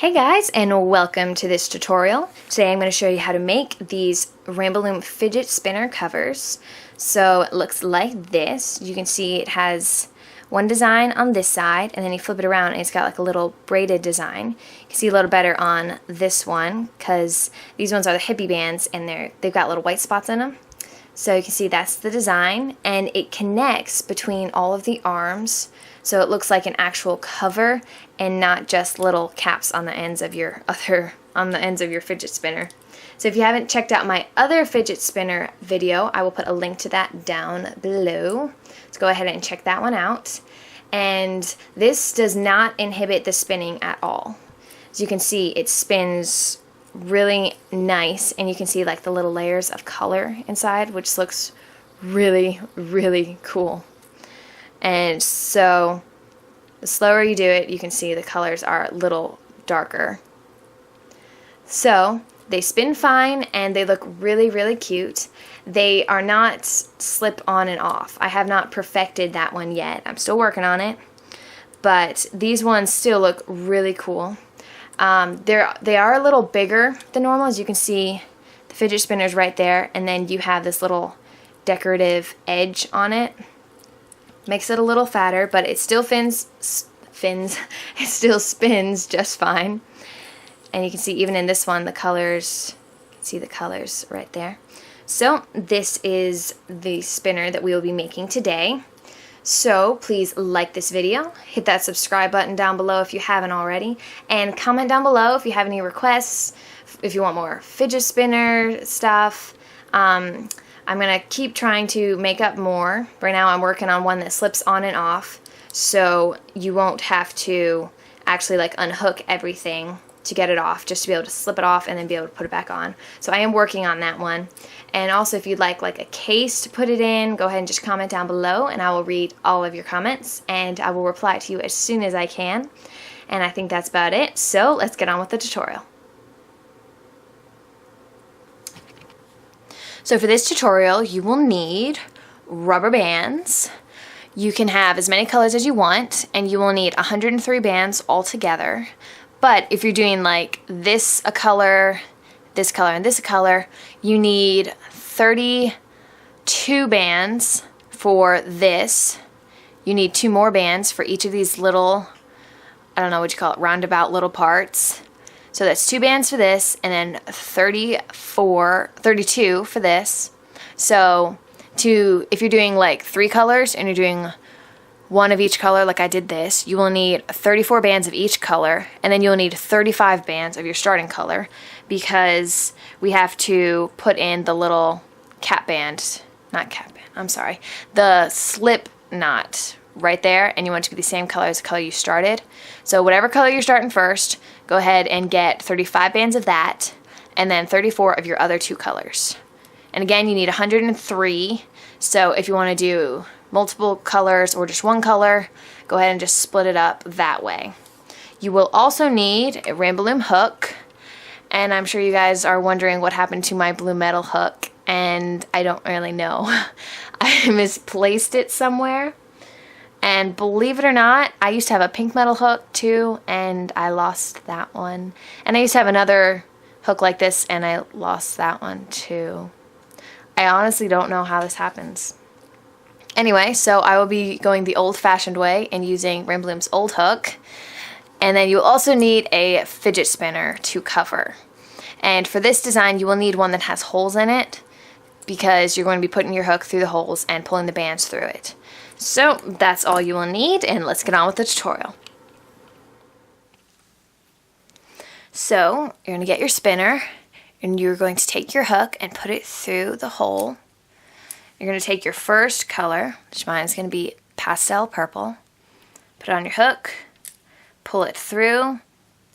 Hey guys, and welcome to this tutorial. Today I'm going to show you how to make these Rainbow Loom fidget spinner covers. So it looks like this. You can see it has one design on this side, and then you flip it around and it's got like a little braided design. You can see a little better on this one because these ones are the hippie bands and they've got little white spots in them. So you can see that's the design, and it connects between all of the arms, so it looks like an actual cover and not just little caps on the ends of your fidget spinner. So if you haven't checked out my other fidget spinner video, I will put a link to that down below. Let's go ahead and check that one out. And this does not inhibit the spinning at all. As you can see, it spins really nice, and you can see like the little layers of color inside, which looks really, really cool. And so the slower you do it, you can see the colors are a little darker. So they spin fine and they look really, really cute. They are not slip on and off. I have not perfected that one yet. I'm still working on it, but these ones still look really cool. They are a little bigger than normal. As you can see, the fidget spinner's right there, and then you have this little decorative edge on it. Makes it a little fatter, but it still it still spins just fine. And you can see even in this one, the colors, you can see the colors right there. So this is the spinner that we will be making today. So please like this video, hit that subscribe button down below if you haven't already, and comment down below if you have any requests, if you want more fidget spinner stuff. I'm going to keep trying to make up more. Right now I'm working on one that slips on and off, so you won't have to actually like unhook everything to get it off, just to be able to slip it off and then be able to put it back on. So I am working on that one. And also, if you'd like a case to put it in, go ahead and just comment down below and I will read all of your comments and I will reply to you as soon as I can. And I think that's about it. So let's get on with the tutorial. So for this tutorial, you will need rubber bands. You can have as many colors as you want, and you will need 103 bands altogether. But if you're doing like this a color, this color, and this a color, you need 32 bands for this. You need 2 more bands for each of these little, I don't know what you call it, roundabout little parts. So that's 2 bands for this, and then 32 for this. So if you're doing like 3 colors and you're doing 1 of each color like I did this, you will need 34 bands of each color, and then you'll need 35 bands of your starting color, because we have to put in the little the slip knot right there, and you want it to be the same color as the color you started. So whatever color you're starting first, go ahead and get 35 bands of that, and then 34 of your other 2 colors. And again, you need 103, so if you want to do multiple colors or just 1 color, go ahead and just split it up that way. You will also need a Rainbow Loom hook, and I'm sure you guys are wondering what happened to my blue metal hook, and I don't really know. I misplaced it somewhere, and believe it or not, I used to have a pink metal hook too, and I lost that one. And I used to have another hook like this, and I lost that one too. I honestly don't know how this happens. Anyway, so I will be going the old-fashioned way and using Rainbow Loom's old hook. And then you'll also need a fidget spinner to cover. And for this design, you will need one that has holes in it, because you're going to be putting your hook through the holes and pulling the bands through it. So that's all you will need, and let's get on with the tutorial. So you're going to get your spinner, and you're going to take your hook and put it through the hole. You're going to take your first color, which mine is going to be pastel purple, put it on your hook, pull it through,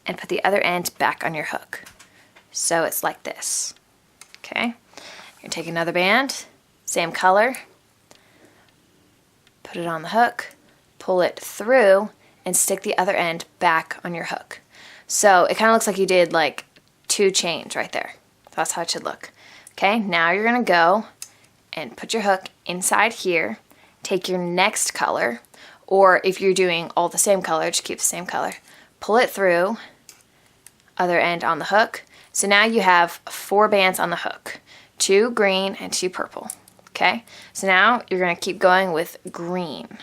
and put the other end back on your hook. So it's like this. Okay? You're going to take another band, same color, put it on the hook, pull it through, and stick the other end back on your hook. So it kind of looks like you did like 2 chains right there. That's how it should look. Okay, now you're going to go and put your hook inside here, take your next color, or if you're doing all the same color, just keep the same color, pull it through, other end on the hook. So now you have 4 bands on the hook, 2 green and 2 purple. Okay, so now you're going to keep going with green.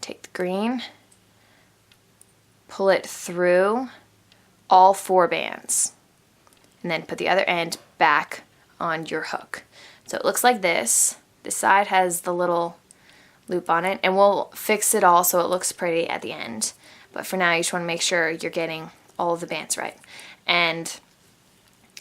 Take the green, pull it through all 4 bands, and then put the other end back on your hook. So it looks like this. This side has the little loop on it, and we'll fix it all so it looks pretty at the end. But for now, you just want to make sure you're getting all of the bands right. And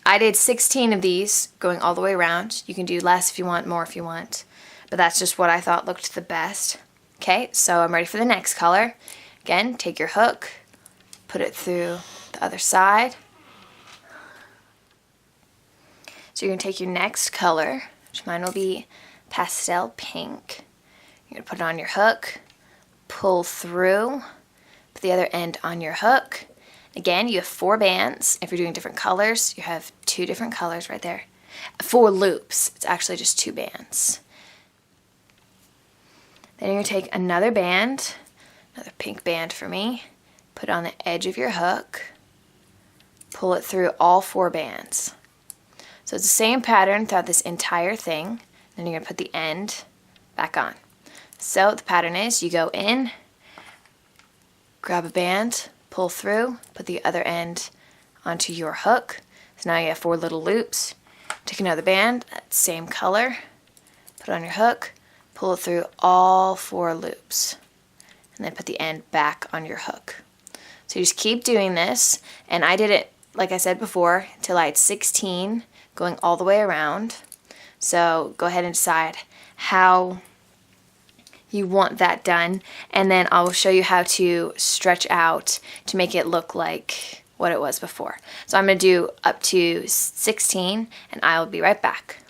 I did 16 of these going all the way around. You can do less if you want, more if you want, but that's just what I thought looked the best. Okay, so I'm ready for the next color. Again, take your hook, put it through the other side. So you're going to take your next color, which mine will be pastel pink. You're going to put it on your hook, pull through, put the other end on your hook. Again, you have 4 bands. If you're doing different colors, you have 2 different colors right there. 4 loops. It's actually just 2 bands. Then you're going to take another band, another pink band for me, put it on the edge of your hook, pull it through all 4 bands. So it's the same pattern throughout this entire thing. Then you're going to put the end back on. So the pattern is you go in, grab a band, pull through, put the other end onto your hook. So now you have 4 little loops. Take another band, that same color, put it on your hook, pull it through all 4 loops, and then put the end back on your hook. So you just keep doing this, and I did it, like I said before, until I had 16 going all the way around. So go ahead and decide how you want that done, and then I will show you how to stretch out to make it look like what it was before. So I'm going to do up to 16, and I'll be right back.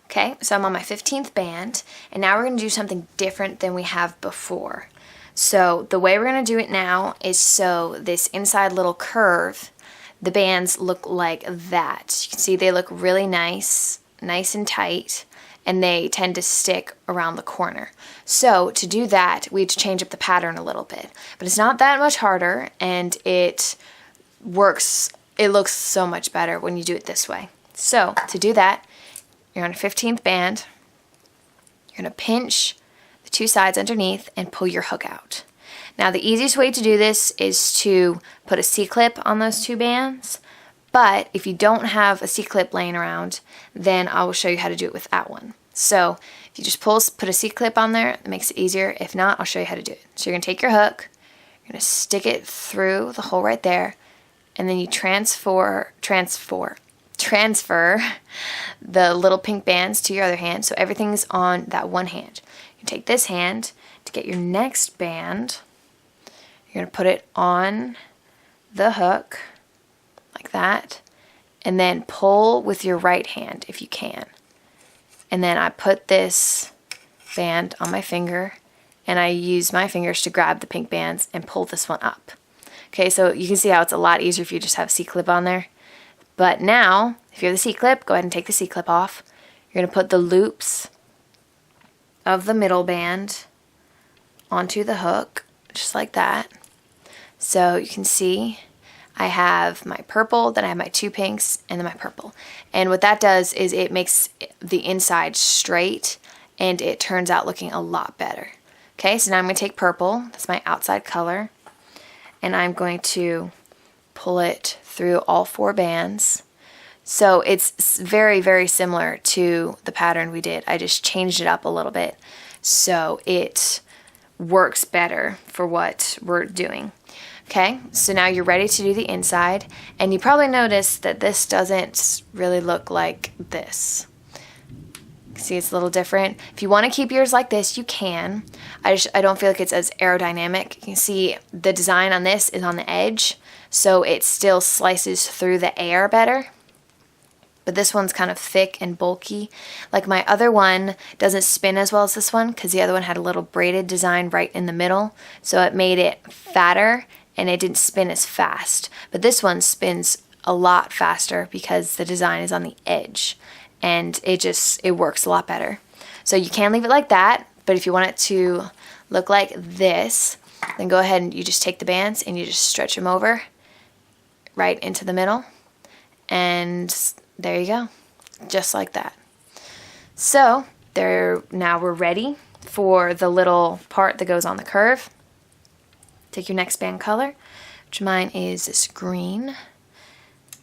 Okay, so I'm on my 15th band, and now we're going to do something different than we have before. So the way we're going to do it now is so this inside little curve, the bands look like that. You can see they look really nice and tight, and they tend to stick around the corner. So to do that, we have to change up the pattern a little bit. But it's not that much harder, and it works. It looks so much better when you do it this way. So to do that, you're on a 15th band. You're going to pinch the 2 sides underneath and pull your hook out. Now the easiest way to do this is to put a C-clip on those 2 bands. But if you don't have a C-clip laying around, then I will show you how to do it without one. So if you just put a C-clip on there, it makes it easier. If not, I'll show you how to do it. So you're going to take your hook, you're going to stick it through the hole right there, and then you transfer the little pink bands to your other hand, so everything's on that one hand. You take this hand to get your next band. You're going to put it on the hook, like that, and then pull with your right hand if you can. And then I put this band on my finger, and I use my fingers to grab the pink bands and pull this one up. Okay, so you can see how it's a lot easier if you just have a C-clip on there. But now, if you have the C-clip, go ahead and take the C-clip off. You're going to put the loops of the middle band onto the hook, just like that. So you can see I have my purple, then I have my 2 pinks, and then my purple. And what that does is it makes the inside straight, and it turns out looking a lot better. Okay, so now I'm going to take purple, that's my outside color, and I'm going to pull it through all 4 bands. So it's very, very similar to the pattern we did. I just changed it up a little bit so it works better for what we're doing. Okay, so now you're ready to do the inside, and you probably noticed that this doesn't really look like this. See, it's a little different. If you want to keep yours like this, you can. I don't feel like it's as aerodynamic. You can see the design on this is on the edge, so it still slices through the air better. But this one's kind of thick and bulky. Like my other one doesn't spin as well as this one because the other one had a little braided design right in the middle, so it made it fatter and it didn't spin as fast. But this one spins a lot faster because the design is on the edge, and it works a lot better. So you can leave it like that, but if you want it to look like this, Then go ahead and you just take the bands and you just stretch them over right into the middle. And there you go. Just like that. So now we're ready for the little part that goes on the curve. Take your next band color, which mine is this green.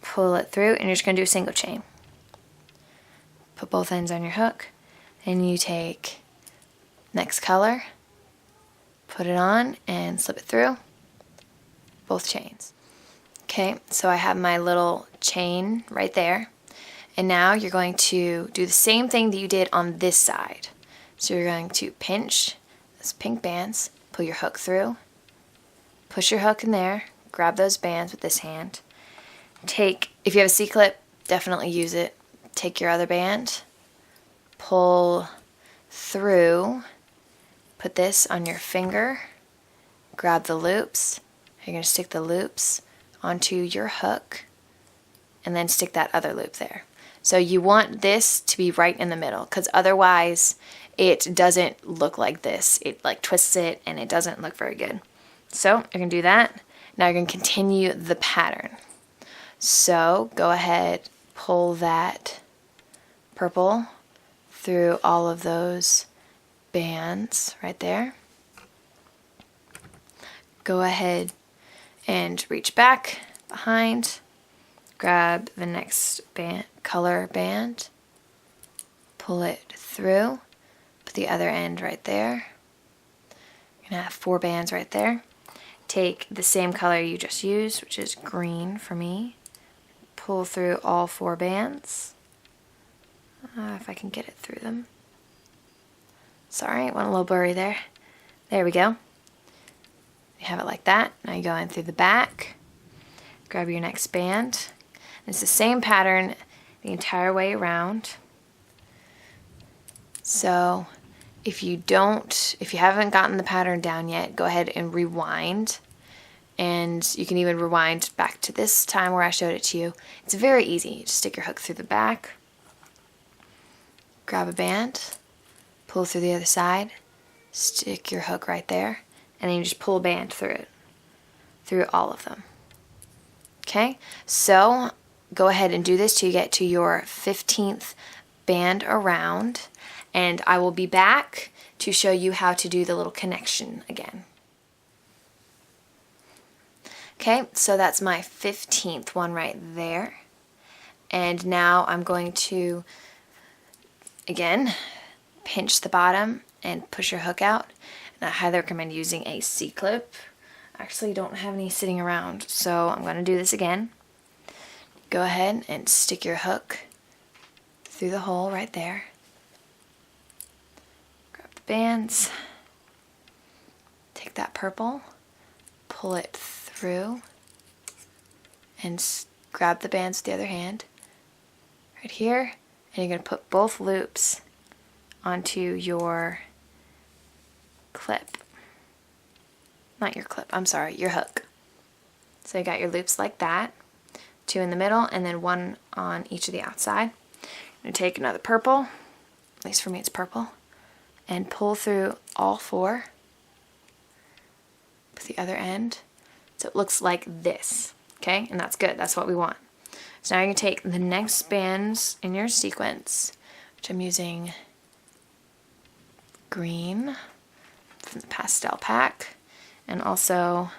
Pull it through, and you're just going to do a single chain. Put both ends on your hook, and you take next color, put it on, and slip it through, both chains. Okay, so I have my little chain right there. And now you're going to do the same thing that you did on this side. So you're going to pinch those pink bands, pull your hook through, push your hook in there, grab those bands with this hand. If you have a C-clip, definitely use it. Take your other band, pull through, put this on your finger, grab the loops. You're going to stick the loops onto your hook, and then stick that other loop there. So you want this to be right in the middle, because otherwise it doesn't look like this. It like twists it and it doesn't look very good. So you're going to do that. Now you're going to continue the pattern. So go ahead, pull that purple through all of those bands right there. Go ahead and reach back behind. Grab the next color band, pull it through, put the other end right there. You're going to have 4 bands right there. Take the same color you just used, which is green for me. Pull through all 4 bands. If I can get it through them. Sorry, it went a little blurry there. There we go. You have it like that. Now you go in through the back, grab your next band. It's the same pattern the entire way around. So if you haven't gotten the pattern down yet, go ahead and rewind. And you can even rewind back to this time where I showed it to you. It's very easy. You just stick your hook through the back, grab a band, pull through the other side, stick your hook right there, and then you just pull a band through it, through all of them. Okay, so go ahead and do this till you get to your 15th band around, and I will be back to show you how to do the little connection again. Okay, so that's my 15th one right there. And now I'm going to, again, pinch the bottom and push your hook out. And I highly recommend using a C-clip. I actually don't have any sitting around, so I'm going to do this again. Go ahead and stick your hook through the hole right there. Grab the bands. Take that purple, pull it through, and grab the bands with the other hand right here. And you're going to put both loops onto your clip. Not your clip, I'm sorry, your hook. So you got your loops like that. 2 in the middle, and then 1 on each of the outside. I'm going to take another purple, at least for me it's purple, and pull through all 4 with the other end. So it looks like this, okay? And that's good, that's what we want. So now you're going to take the next bands in your sequence, which I'm using green from the pastel pack, and also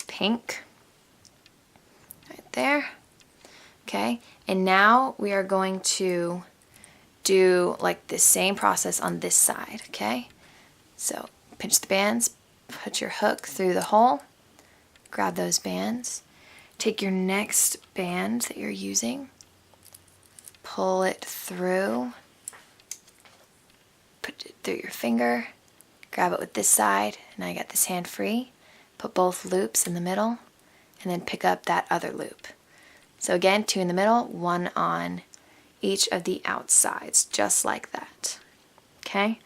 pink right there. Okay, and now we are going to do like the same process on this side, okay? So pinch the bands, put your hook through the hole, grab those bands, take your next band that you're using, pull it through, put it through your finger, grab it with this side, and now you got this hand free, put both loops in the middle, and then pick up that other loop. So again, 2 in the middle, 1 on each of the outsides, just like that. Okay,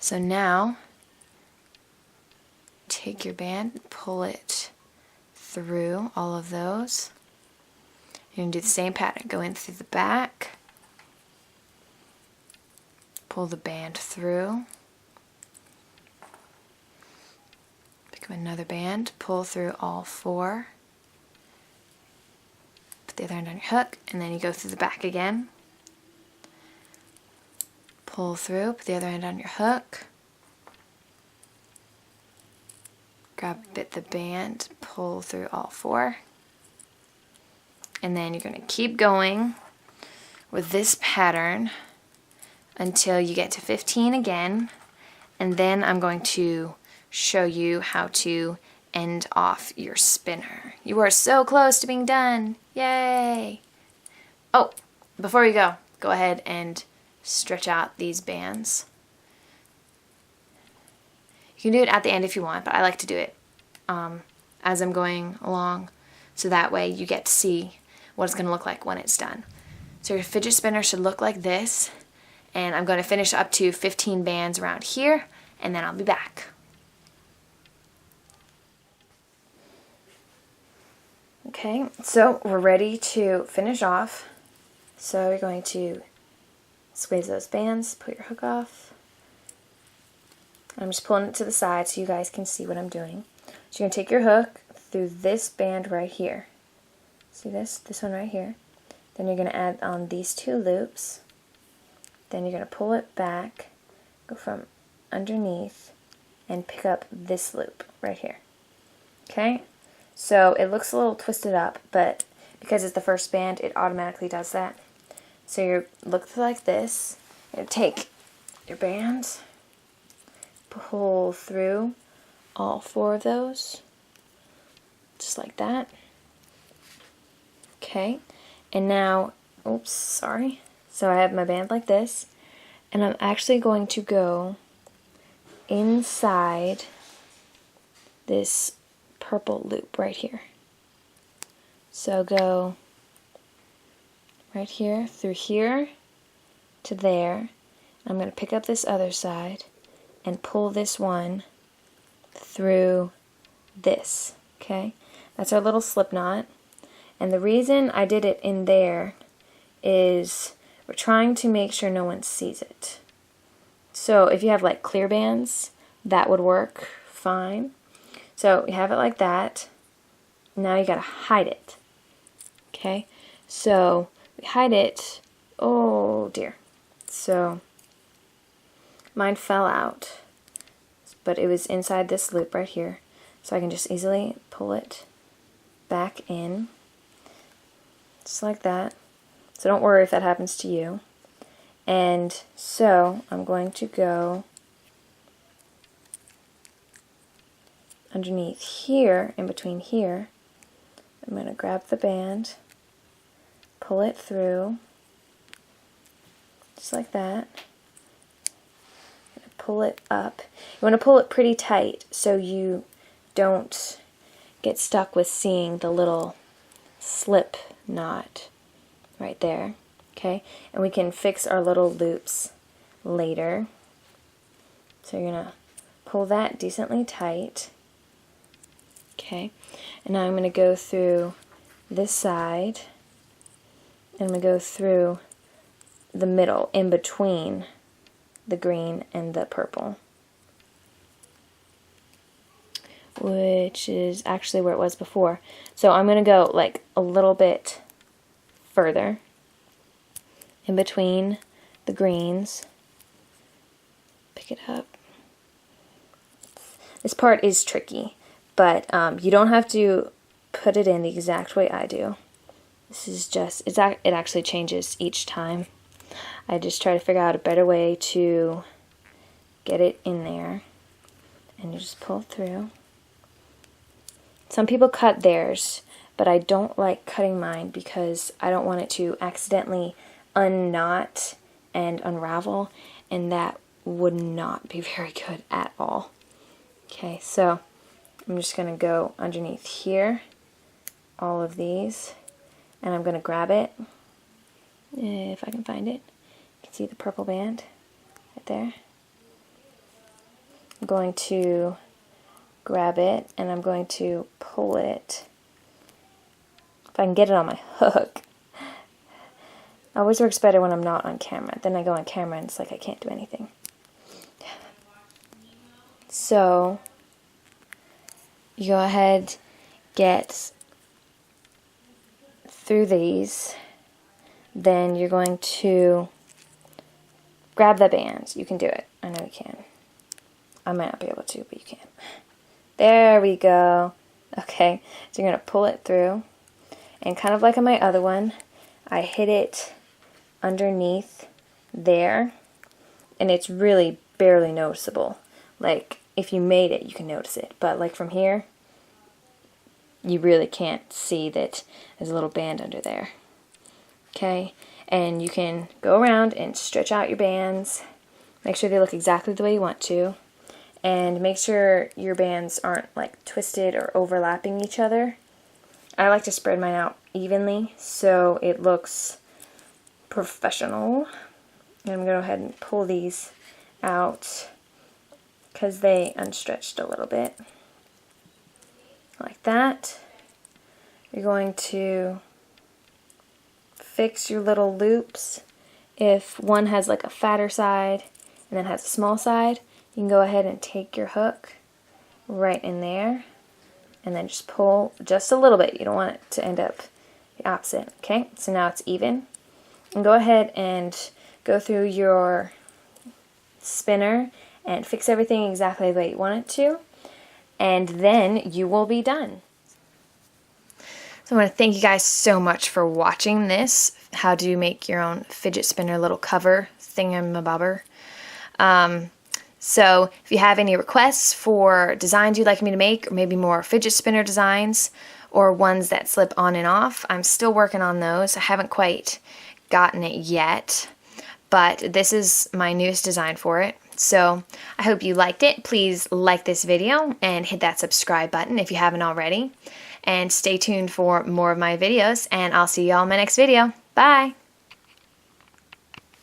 so now take your band, pull it through all of those. You're going to do the same pattern. Go in through the back, pull the band through, pick another band, pull through all 4. Put the other end on your hook, and then you go through the back again. Pull through, put the other end on your hook. Grab the band, pull through all 4. And then you're going to keep going with this pattern until you get to 15 again. And then I'm going to show you how to end off your spinner. You are so close to being done. Yay! Oh, before we go ahead and stretch out these bands. You can do it at the end if you want, but I like to do it as I'm going along, so that way you get to see what it's going to look like when it's done. So your fidget spinner should look like this, and I'm going to finish up to 15 bands around here, and then I'll be back. Okay, so we're ready to finish off. So you're going to squeeze those bands, put your hook off. I'm just pulling it to the side so you guys can see what I'm doing. So you're going to take your hook through this band right here. See this? This one right here. Then you're going to add on these 2 loops. Then you're going to pull it back, go from underneath, and pick up this loop right here. Okay? So it looks a little twisted up, but because it's the first band, it automatically does that. So you look like this. You're going to take your bands, pull through all 4 of those, just like that. Okay, and now, oops, sorry. So I have my band like this, and I'm actually going to go inside this purple loop right here. So go right here, through here to there. I'm going to pick up this other side and pull this one through this, okay? That's our little slip knot. And the reason I did it in there is we're trying to make sure no one sees it. So if you have like clear bands, that would work fine. So you have it like that. Now you gotta hide it. Okay? So we hide it. Oh dear. So mine fell out, but it was inside this loop right here. So I can just easily pull it back in. Just like that. So don't worry if that happens to you. And so I'm going to go underneath here, in between here. I'm going to grab the band, pull it through, just like that. Pull it up. You want to pull it pretty tight so you don't get stuck with seeing the little slip knot right there. Okay, and we can fix our little loops later. So you're going to pull that decently tight. Okay, and now I'm going to go through this side, and I'm going to go through the middle, in between the green and the purple, which is actually where it was before. So I'm going to go like a little bit further in between the greens, pick it up. This part is tricky, but you don't have to put it in the exact way I do. This is just, it actually changes each time. I just try to figure out a better way to get it in there, and you just pull through. Some people cut theirs, but I don't like cutting mine because I don't want it to accidentally unknot and unravel, and that would not be very good at all. Okay, so I'm just going to go underneath here, all of these, and I'm going to grab it, if I can find it. You can see the purple band right there. I'm going to grab it, and I'm going to pull it, if I can get it on my hook. It always works better when I'm not on camera. Then I go on camera and it's like I can't do anything. So you go ahead, get through these, then you're going to grab the bands. You can do it. I know you can. I might not be able to, but you can. There we go. Okay, so you're going to pull it through, and kind of like on my other one, I hit it underneath there, and it's really barely noticeable. Like, if you made it, you can notice it, but like from here, you really can't see that there's a little band under there. Okay, and you can go around and stretch out your bands. Make sure they look exactly the way you want to, and make sure your bands aren't like twisted or overlapping each other. I like to spread mine out evenly so it looks professional. And I'm going to go ahead and pull these out because they unstretched a little bit. Like that. You're going to fix your little loops. If one has like a fatter side and then has a small side, you can go ahead and take your hook right in there and then just pull just a little bit. You don't want it to end up the opposite. Okay, so now it's even. And go ahead and go through your spinner and fix everything exactly the way you want it to, and then you will be done. So I want to thank you guys so much for watching this, how to make your own fidget spinner little cover thingamabobber. So if you have any requests for designs you'd like me to make, or maybe more fidget spinner designs, or ones that slip on and off, I'm still working on those. I haven't quite gotten it yet, but this is my newest design for it. So I hope you liked it. Please like this video and hit that subscribe button if you haven't already. And stay tuned for more of my videos, and I'll see y'all in my next video. Bye!